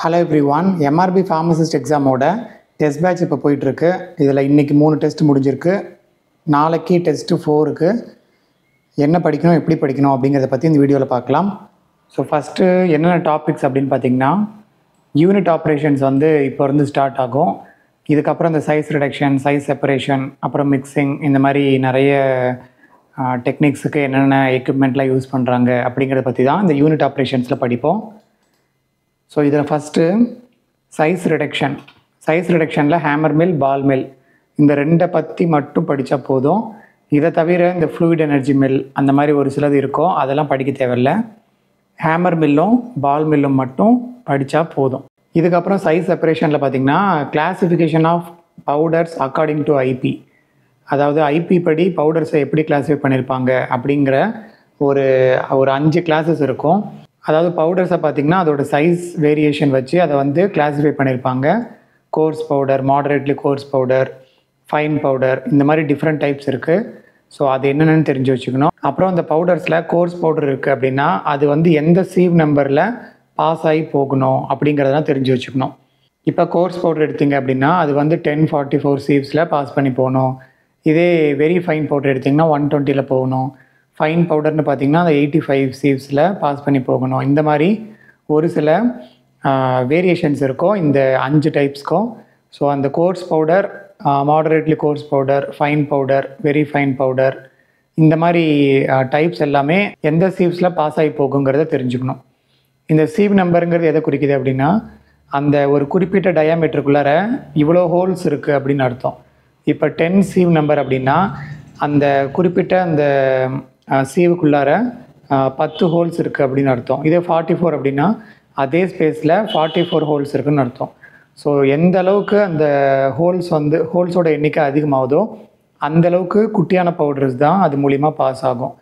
Hello everyone, MRB pharmacist எக்ஸாமோட test batch இப்போ போயிட்டுருக்கு. இதில் இன்றைக்கி 3 டெஸ்ட் முடிஞ்சிருக்கு. நாளைக்கு டெஸ்ட்டு 4க்கு என்ன படிக்கணும், எப்படி படிக்கணும் அப்படிங்கிறத பற்றி இந்த வீடியோவில் பார்க்கலாம். ஸோ ஃபஸ்ட்டு என்னென்ன டாபிக்ஸ் அப்படின்னு பார்த்தீங்கன்னா, யூனிட் ஆப்ரேஷன்ஸ் இப்போ இருந்து ஸ்டார்ட் ஆகும். இதுக்கப்புறம் இந்த சைஸ் ரிடக்ஷன், சைஸ் செப்பரேஷன், அப்புறம் மிக்சிங், இந்த மாதிரி நிறைய டெக்னிக்ஸுக்கு என்னென்ன எக்யூப்மெண்ட்லாம் யூஸ் பண்ணுறாங்க அப்படிங்கிறத பற்றி தான் இந்த யூனிட் ஆப்ரேஷன்ஸில் படிப்போம். ஸோ இதில் ஃபஸ்ட்டு சைஸ் ரிடக்ஷனில் ஹேமர் மில், பால் மில், இந்த ரெண்டை பற்றி மட்டும் படித்தா போதும். இதை தவிர இந்த ஃப்ளூயிட் எனர்ஜி மில் அந்த மாதிரி ஒரு சிலது இருக்கும், அதெல்லாம் படிக்க தேவையில்லை. ஹேமர் மில்லும் பால் மில்லும் மட்டும் படித்தா போதும். இதுக்கப்புறம் சைஸ் செப்பரேஷனில் பார்த்திங்கன்னா classification of powders according to IP, அதாவது ஐபி படி பவுடர்ஸை எப்படி கிளாஸிஃபை பண்ணியிருப்பாங்க அப்படிங்கிற ஒரு 5 கிளாஸஸ் இருக்கும். அதாவது பவுடர்ஸை பார்த்திங்கன்னா அதோட சைஸ் வேரியேஷன் வச்சு அதை கிளாஸிஃபை பண்ணியிருப்பாங்க. Course powder, moderately course powder, fine powder, இந்த மாதிரி டிஃப்ரெண்ட் டைப்ஸ் இருக்குது. ஸோ அது என்னென்னு தெரிஞ்சு வச்சுக்கணும். அப்புறம் அந்த பவுடர்ஸில் கோர்ஸ் பவுடர் இருக்குது அப்படின்னா அது எந்த சீவ் நம்பரில் பாஸ் ஆகி போகணும் அப்படிங்கிறதெல்லாம் தெரிஞ்சு வச்சுக்கணும். இப்போ கோர்ஸ் பவுடர் எடுத்திங்க அப்படின்னா அது 1044 சீவ்ஸில் பாஸ் பண்ணி போகணும். இதே வெரி ஃபைன் பவுடர் எடுத்திங்கன்னா 120ல் போகணும். ஃபைன் பவுடர்னு பார்த்திங்கன்னா அந்த 85 சீவ்ஸில் பாஸ் பண்ணி போகணும். இந்த மாதிரி ஒரு சில வேரியேஷன்ஸ் இருக்கும் இந்த 5 டைப்ஸ்க்கும். ஸோ அந்த course powder, moderately course powder, fine powder, very fine powder, இந்த மாதிரி டைப்ஸ் எல்லாமே எந்த சீவ்ஸில் பாஸ் ஆகி போகுங்கிறத தெரிஞ்சுக்கணும். இந்த சீவ் நம்பருங்கிறது எதை குறிக்குது அப்படின்னா அந்த ஒரு குறிப்பிட்ட டயாமீட்டருக்குள்ளார இவ்வளோ ஹோல்ஸ் இருக்குது அப்படின்னு அர்த்தம். இப்போ 10 சீவ் நம்பர் அப்படின்னா அந்த குறிப்பிட்ட அந்த சீவுக்குள்ளார 10 ஹோல்ஸ் இருக்குது அப்படின்னு அர்த்தம். இதே 44 அப்படின்னா அதே ஸ்பேஸில் 44 ஹோல்ஸ் இருக்குதுன்னு அர்த்தம். ஸோ எந்த அளவுக்கு அந்த ஹோல்ஸோட எண்ணிக்கை அதிகமாகுதோ அந்தளவுக்கு குட்டியான பவுடர்ஸ் தான் அது மூலிமா பாஸ் ஆகும்.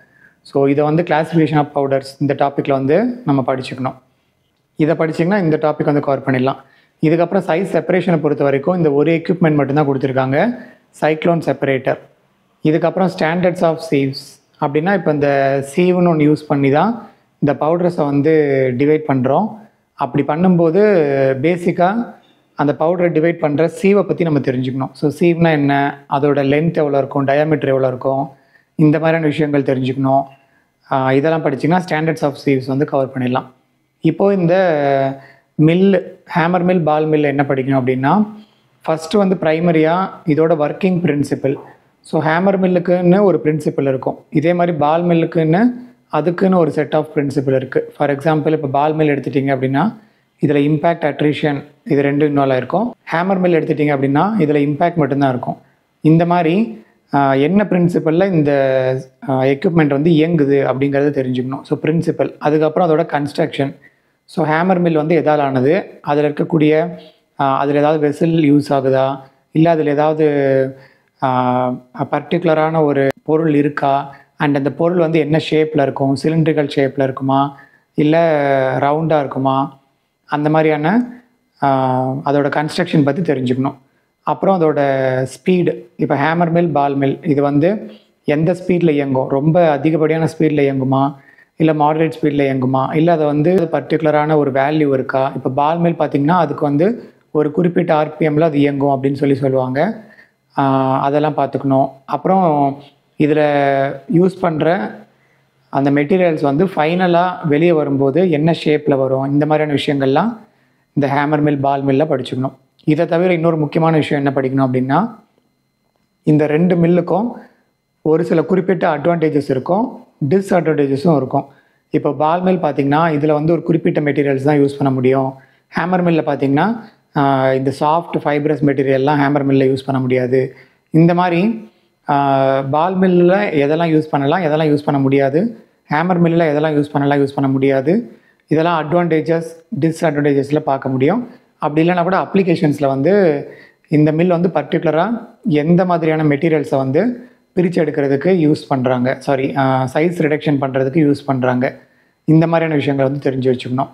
ஸோ இதை கிளாஸிஃபிகேஷன் ஆஃப் பவுடர்ஸ் இந்த டாப்பிக்கில் நம்ம படிச்சுக்கணும். இதை படிச்சிங்கன்னா இந்த டாபிக் கவர் பண்ணிடலாம். இதுக்கப்புறம் சைஸ் செப்பரேஷனை பொறுத்த வரைக்கும் இந்த ஒரு எக்யூப்மெண்ட் மட்டும்தான் கொடுத்துருக்காங்க, சைக்ளோன் செப்பரேட்டர். இதுக்கப்புறம் ஸ்டாண்டர்ட்ஸ் ஆஃப் சீவ்ஸ் அப்படின்னா இப்போ இந்த சீவ்னு ஒன்று யூஸ் பண்ணி தான் இந்த பவுடர்ஸை டிவைட் பண்ணுறோம். அப்படி பண்ணும்போது பேசிக்காக அந்த பவுடரை டிவைட் பண்ணுற சீவை பற்றி நம்ம தெரிஞ்சுக்கணும். ஸோ சீவ்னா என்ன, அதோட லென்த் எவ்வளோ இருக்கும், டயாமீட்டர் எவ்வளோ இருக்கும், இந்த மாதிரியான விஷயங்கள் தெரிஞ்சுக்கணும். இதெல்லாம் படிச்சிங்கன்னா ஸ்டாண்டர்ட்ஸ் ஆஃப் சீவ்ஸ் கவர் பண்ணிடலாம். இப்போது இந்த ஹேமர் மில், பால் மில் என்ன படிக்கணும் அப்படின்னா ஃபஸ்ட்டு ப்ரைமரியாக இதோட ஒர்க்கிங் பிரின்சிபிள். ஸோ ஹேமர் மில்லுக்குன்னு ஒரு பிரின்சிபிள் இருக்கும், இதே மாதிரி பால் மில்லுக்குன்னு அதுக்குன்னு ஒரு செட் ஆஃப் பிரின்சிபிள் இருக்குது. ஃபார் எக்ஸாம்பிள் இப்போ பால் மில் எடுத்துட்டிங்க அப்படின்னா இதில் இம்பேக்ட், அட்ரிஷன் இது ரெண்டும் இன்வால்வ் இருக்கும். ஹேமர் மில் எடுத்துட்டிங்க அப்படின்னா இதில் இம்பேக்ட் மட்டும்தான் இருக்கும். இந்த மாதிரி என்ன பிரின்சிபலில் இந்த எக்யூப்மெண்ட் இயங்குது அப்படிங்கிறத தெரிஞ்சுக்கணும். ஸோ பிரின்சிபல், அதுக்கப்புறம் அதோட கன்ஸ்ட்ரக்ஷன். ஸோ ஹேமர் மில் எதால் ஆனது, அதில் இருக்கக்கூடிய அதில் ஏதாவது வெசல் யூஸ் ஆகுதா, இல்லை அதில் ஏதாவது பர்டிகுலரான ஒரு பொருள் இருக்கா, அண்ட் அந்த பொருள் என்ன ஷேப்பில் இருக்கும், சிலிண்ட்ரிக்கல் ஷேப்பில் இருக்குமா இல்லை ரவுண்டாக இருக்குமா, அந்த மாதிரியான அதோட கன்ஸ்ட்ரக்ஷன் பற்றி தெரிஞ்சுக்கணும். அப்புறம் அதோட ஸ்பீடு, இப்போ ஹேமர் மில், பால் மில் இது எந்த ஸ்பீடில் இயங்கும், ரொம்ப அதிகப்படியான ஸ்பீடில் இயங்குமா இல்லை மாடரேட் ஸ்பீடில் இயங்குமா, இல்லை அதை பர்டிகுலரான ஒரு வேல்யூ இருக்கா. இப்போ பால் மில் பார்த்திங்கன்னா அதுக்கு ஒரு குறிப்பிட்ட ஆர்பிஎம்மில் அது இயங்கும் அப்படின்னு சொல்லுவாங்க. அதெல்லாம் பார்த்துக்கணும். அப்புறம் இதில் யூஸ் பண்ணுற அந்த மெட்டீரியல்ஸ் ஃபைனலாக வெளியே வரும்போது என்ன ஷேப்பில் வரும், இந்த மாதிரியான விஷயங்கள்லாம் இந்த ஹேமர் மில், பால் மில்லில் படிச்சுக்கணும். இதை தவிர இன்னொரு முக்கியமான விஷயம் என்ன படிக்கணும் அப்படின்னா இந்த 2 மில்லுக்கும் ஒரு சில குறிப்பிட்ட அட்வான்டேஜஸ் இருக்கும், டிஸ்அட்வான்டேஜஸும் இருக்கும். இப்போ பால் மில் பார்த்திங்கன்னா இதில் ஒரு குறிப்பிட்ட மெட்டீரியல்ஸ் தான் யூஸ் பண்ண முடியும். ஹேமர் மில்லில் பார்த்திங்கன்னா இந்த சாஃப்ட் ஃபைப்ரஸ் மெட்டீரியல்லாம் ஹேமர் மில்லில் யூஸ் பண்ண முடியாது. இந்த மாதிரி பால் மில்லில் எதெல்லாம் யூஸ் பண்ணலாம், எதெல்லாம் யூஸ் பண்ண முடியாது, ஹேமர் மில்லில் எதெல்லாம் யூஸ் பண்ண முடியாது, இதெல்லாம் அட்வான்டேஜஸ், டிஸ்அட்வான்டேஜஸில் பார்க்க முடியும். அப்படி இல்லைனா கூட அப்ளிகேஷன்ஸில் இந்த மில் பர்டிகுலராக எந்த மாதிரியான மெட்டீரியல்ஸை பிரித்து எடுக்கிறதுக்கு யூஸ் பண்ணுறாங்க, சைஸ் ரிடக்ஷன் பண்ணுறதுக்கு யூஸ் பண்ணுறாங்க, இந்த மாதிரியான விஷயங்கள் தெரிஞ்சு வச்சுக்கணும்.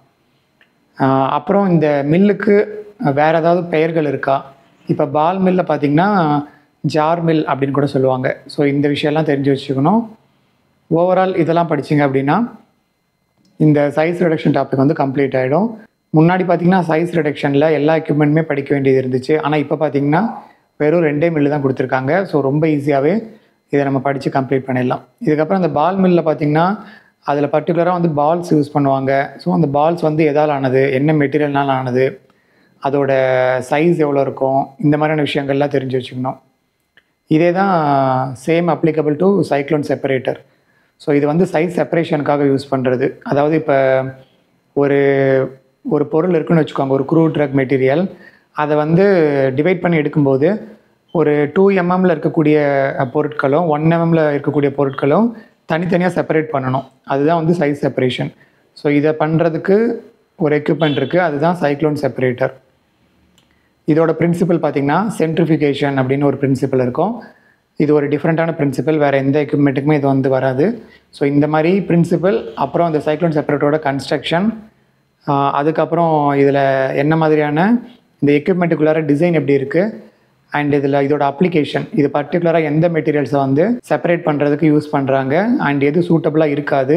அப்புறம் இந்த மில்லுக்கு வேறு ஏதாவது பெயர்கள் இருக்கா. இப்போ பால் மில்லில் பார்த்திங்கன்னா ஜார் மில் அப்படின்னு கூட சொல்லுவாங்க. ஸோ இந்த விஷயம்லாம் தெரிஞ்சு வச்சுக்கணும். ஓவரால் இதெல்லாம் படிச்சிங்க அப்படின்னா இந்த சைஸ் ரிடக்ஷன் டாபிக் கம்ப்ளீட் ஆகிடும். முன்னாடி பார்த்திங்கன்னா சைஸ் ரிடக்ஷனில் எல்லா எக்யூப்மெண்ட்டுமே படிக்க வேண்டியது இருந்துச்சு. ஆனால் இப்போ பார்த்திங்கன்னா வெறும் 2 மில்லு தான் கொடுத்துருக்காங்க. ஸோ ரொம்ப ஈஸியாகவே இதை நம்ம படித்து கம்ப்ளீட் பண்ணிடலாம். இதுக்கப்புறம் அந்த பால் மில்லில் பார்த்திங்கன்னா அதில் பர்டிகுலராக வந்து பால்ஸ் யூஸ் பண்ணுவாங்க. ஸோ அந்த பால்ஸ் வந்து எதால் ஆனது, என்ன மெட்டீரியல்னால் ஆனது, அதோட சைஸ் எவ்வளோ இருக்கும், இந்த மாதிரியான விஷயங்கள்லாம் தெரிஞ்சு வச்சுக்கணும். இதே தான் same applicable to cyclone separator. So இது வந்து சைஸ் செப்பரேஷனுக்காக யூஸ் பண்ணுறது. அதாவது இப்போ ஒரு பொருள் இருக்குன்னு வச்சுக்கோங்க, ஒரு க்ரூ ட்ரக் மெட்டீரியல். அதை வந்து டிவைட் பண்ணி எடுக்கும்போது ஒரு 2 mmல இருக்கக்கூடிய பொருட்களும் 1 mmல இருக்கக்கூடிய பொருட்களும் தனித்தனியாக செப்பரேட் பண்ணணும். அதுதான் வந்து சைஸ் செப்பரேஷன். ஸோ இதை பண்ணுறதுக்கு ஒரு எக்யூப்மெண்ட் இருக்குது, அதுதான் சைக்ளோன் செப்பரேட்டர். இதோட பிரின்சிபல் பார்த்திங்கன்னா சென்ட்ரிஃபிகேஷன் அப்படின்னு ஒரு பிரின்சிபல் இருக்கும். இது ஒரு டிஃப்ரெண்ட்டான பிரின்சிபல், வேறு எந்த எக்யூப்மெண்ட்டுக்குமே இது வந்து வராது. ஸோ இந்த மாதிரி பிரின்சிபல், அப்புறம் அந்த சைக்ளோன் செப்பரேட்டரோட கன்ஸ்ட்ரக்ஷன், அதுக்கப்புறம் இதில் என்ன மாதிரியான இந்த எக்யூப்மெண்ட்டுக்குள்ளார டிசைன் எப்படி இருக்குது, அண்ட் இதில் இதோட அப்ளிகேஷன், இது பர்டிகுலராக எந்த மெட்டீரியல்ஸை வந்து செப்பரேட் பண்ணுறதுக்கு யூஸ் பண்ணுறாங்க அண்ட் எது சூட்டபுளாக இருக்காது,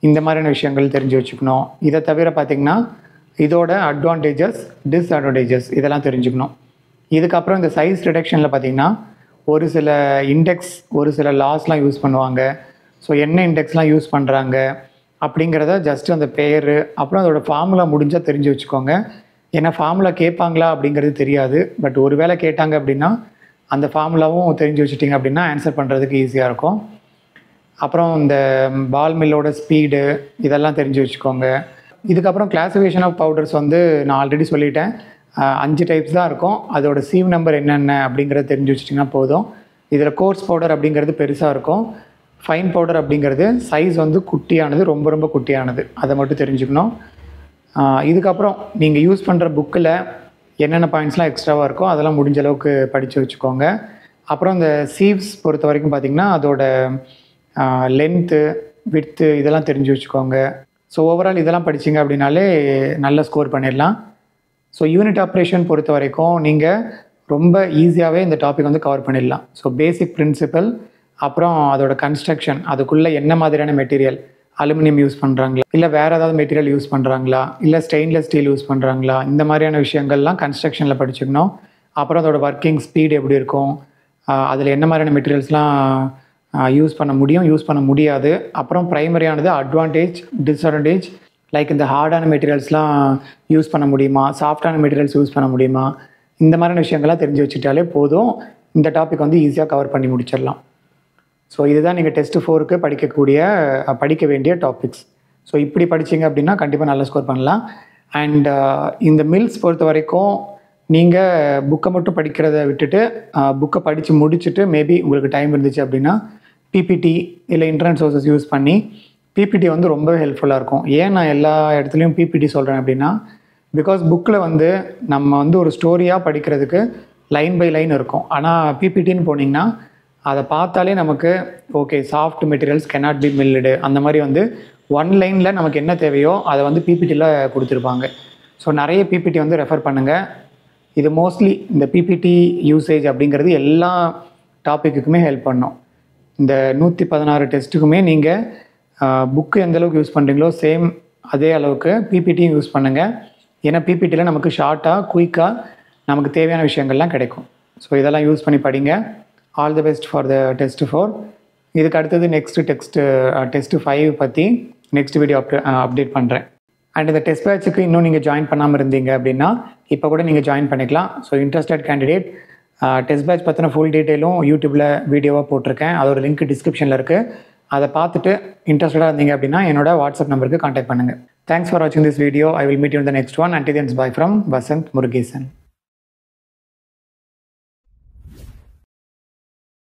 இந்த மாதிரியான விஷயங்கள் தெரிஞ்சு வச்சுக்கணும். இதை தவிர பார்த்திங்கன்னா இதோட அட்வான்டேஜஸ், டிஸ்அட்வான்டேஜஸ் இதெல்லாம் தெரிஞ்சுக்கணும். இதுக்கப்புறம் இந்த சைஸ் ரிடக்ஷனில் பார்த்திங்கன்னா ஒரு சில இண்டெக்ஸ், ஒரு சில லாஸ்லாம் யூஸ் பண்ணுவாங்க. ஸோ என்ன இண்டெக்ஸ்லாம் யூஸ் பண்ணுறாங்க அப்படிங்கிறத ஜஸ்ட்டு அந்த பேர், அப்புறம் அதோட ஃபார்முலா முடிஞ்சால் தெரிஞ்சு வச்சுக்கோங்க. ஏன்னா ஃபார்முலா கேட்பாங்களா அப்படிங்கிறது தெரியாது. பட் ஒரு வேளை கேட்டாங்க அப்படின்னா அந்த ஃபார்முலாவும் தெரிஞ்சு வச்சுட்டிங்க அப்படின்னா ஆன்சர் பண்ணுறதுக்கு ஈஸியாக இருக்கும். அப்புறம் இந்த பால் மில்லோட ஸ்பீடு இதெல்லாம் தெரிஞ்சு வச்சுக்கோங்க. இதுக்கப்புறம் கிளாசிஃபிகேஷன் ஆஃப் பவுடர்ஸ் வந்து நான் ஆல்ரெடி சொல்லிட்டேன், 5 டைப்ஸ் தான் இருக்கும். அதோட சீவ் நம்பர் என்னென்ன அப்படிங்கிறத தெரிஞ்சு வச்சிட்டிங்கன்னா போதும். இதில் கோர்ஸ் பவுடர் அப்படிங்கிறது பெருசாக இருக்கும், ஃபைன் பவுடர் அப்படிங்கிறது சைஸ் வந்து குட்டியானது, ரொம்ப ரொம்ப குட்டியானது, அதை மட்டும் தெரிஞ்சுக்கணும். இதுக்கப்புறம் நீங்கள் யூஸ் பண்ணுற புக்கில் என்னென்ன பாயிண்ட்ஸ்லாம் எக்ஸ்ட்ராவாக இருக்கோ அதெல்லாம் முடிஞ்ச அளவுக்கு படித்து வச்சுக்கோங்க. அப்புறம் இந்த சீவ்ஸ் பொறுத்த வரைக்கும் பார்த்திங்கன்னா அதோட லென்த்து, விட்த்து இதெல்லாம் தெரிஞ்சு வச்சுக்கோங்க. ஸோ ஓவரால் இதெல்லாம் படிச்சிங்க அப்படின்னாலே நல்ல ஸ்கோர் பண்ணிடலாம். ஸோ யூனிட் ஆப்ரேஷன் பொறுத்த வரைக்கும் நீங்கள் ரொம்ப ஈஸியாகவே இந்த டாபிக் வந்து கவர் பண்ணிடலாம். ஸோ பேசிக் பிரின்சிபல், அப்புறம் அதோட கன்ஸ்ட்ரக்ஷன், அதுக்குள்ளே என்ன மாதிரியான மெட்டீரியல், அலுமினியம் யூஸ் பண்ணுறாங்களா, இல்லை வேறு ஏதாவது மெட்டீரியல் யூஸ் பண்ணுறாங்களா, இல்லை ஸ்டெயின்லெஸ் ஸ்டீல் யூஸ் பண்ணுறாங்களா, இந்த மாதிரியான விஷயங்கள்லாம் கன்ஸ்ட்ரக்ஷனில் படிச்சுக்கணும். அப்புறம் அதோட ஒர்க்கிங் ஸ்பீடு எப்படி இருக்கும், அதில் என்ன மாதிரியான மெட்டீரியல்ஸ்லாம் யூஸ் பண்ண முடியும், யூஸ் பண்ண முடியாது. அப்புறம் ப்ரைமரியானது அட்வான்டேஜ், டிஸ்அட்வான்டேஜ், லைக் இந்த ஹார்டான மெட்டீரியல்ஸ்லாம் யூஸ் பண்ண முடியுமா, சாஃப்டான மெட்டீரியல்ஸ் யூஸ் பண்ண முடியுமா, இந்த மாதிரியான விஷயங்கள்லாம் தெரிஞ்சு வச்சுட்டாலே போதும். இந்த டாபிக் வந்து ஈஸியாக கவர் பண்ணி முடிச்சிடலாம். ஸோ இதுதான் நீங்கள் டெஸ்ட் 4க்கு படிக்க வேண்டிய டாபிக்ஸ். ஸோ இப்படி படிச்சிங்க அப்படின்னா கண்டிப்பாக நல்லா ஸ்கோர் பண்ணலாம். அண்ட் இந்த மில்ஸ் பொறுத்த வரைக்கும் நீங்கள் புக்கை மட்டும் படிக்கிறத விட்டுட்டு புக்கை படித்து முடிச்சுட்டு மேபி உங்களுக்கு டைம் இருந்துச்சு அப்படின்னா பிபிடி இல்லை இன்டர்நெட் சோர்சஸ் யூஸ் பண்ணி பிபிடி வந்து ரொம்பவே ஹெல்ப்ஃபுல்லாக இருக்கும். ஏன் நான் எல்லா இடத்துலையும் பிபிடி சொல்கிறேன் அப்படின்னா, பிகாஸ் புக்கில் வந்து நம்ம வந்து ஒரு ஸ்டோரியாக படிக்கிறதுக்கு லைன் பை லைன் இருக்கும். ஆனால் பிபிடின்னு போனீங்கன்னா அதை பார்த்தாலே நமக்கு okay soft materials cannot be milled, அந்த மாதிரி வந்து 1 லைனில் நமக்கு என்ன தேவையோ அதை வந்து பிபிடியில் கொடுத்துருப்பாங்க. ஸோ நிறைய பிபிடி வந்து ரெஃபர் பண்ணுங்கள். இது மோஸ்ட்லி இந்த பிபிடி யூசேஜ் அப்படிங்கிறது எல்லா டாப்பிக்குமே ஹெல்ப் பண்ணும். இந்த 116 டெஸ்ட்டுக்குமே நீங்கள் புக்கு எந்தளவுக்கு யூஸ் பண்ணுறீங்களோ சேம் அதே அளவுக்கு பிபிடியும் யூஸ் பண்ணுங்கள். ஏன்னா பிபிடியில் நமக்கு ஷார்ட்டாக குயிக்காக நமக்கு தேவையான விஷயங்கள்லாம் கிடைக்கும். ஸோ இதெல்லாம் யூஸ் பண்ணி படிங்க. All the best for the test 4. இதுக்கு அடுத்தது டெஸ்ட் 5 பற்றி நெக்ஸ்ட் வீடியோ அப்டேட் பண்ணுறேன். அண்ட் இந்த டெஸ்ட் பேட்சுக்கு இன்னும் நீங்கள் ஜாயின் பண்ணாமல் இருந்தீங்க அப்படின்னா இப்போ கூட நீங்கள் ஜாயின் பண்ணிக்கலாம். So interested candidate test batch பற்றின ஃபுல் டீட்டெயிலும் யூடியூப்பில் வீடியோவாக போட்டிருக்கேன். அதோட லிங்க் டிஸ்கிரிப்ஷனில் இருக்குது. அதை பார்த்துட்டு இன்ட்ரெஸ்டடாக இருந்தீங்க அப்படின்னா என்னோட வாட்ஸ்அப் நம்பருக்கு கான்டாக்ட் பண்ணுங்கள். தேங்க்ஸ் ஃபார் வாட்சிங் this video. I will meet you in the next one. Until then, bye from Vasant Murugesan.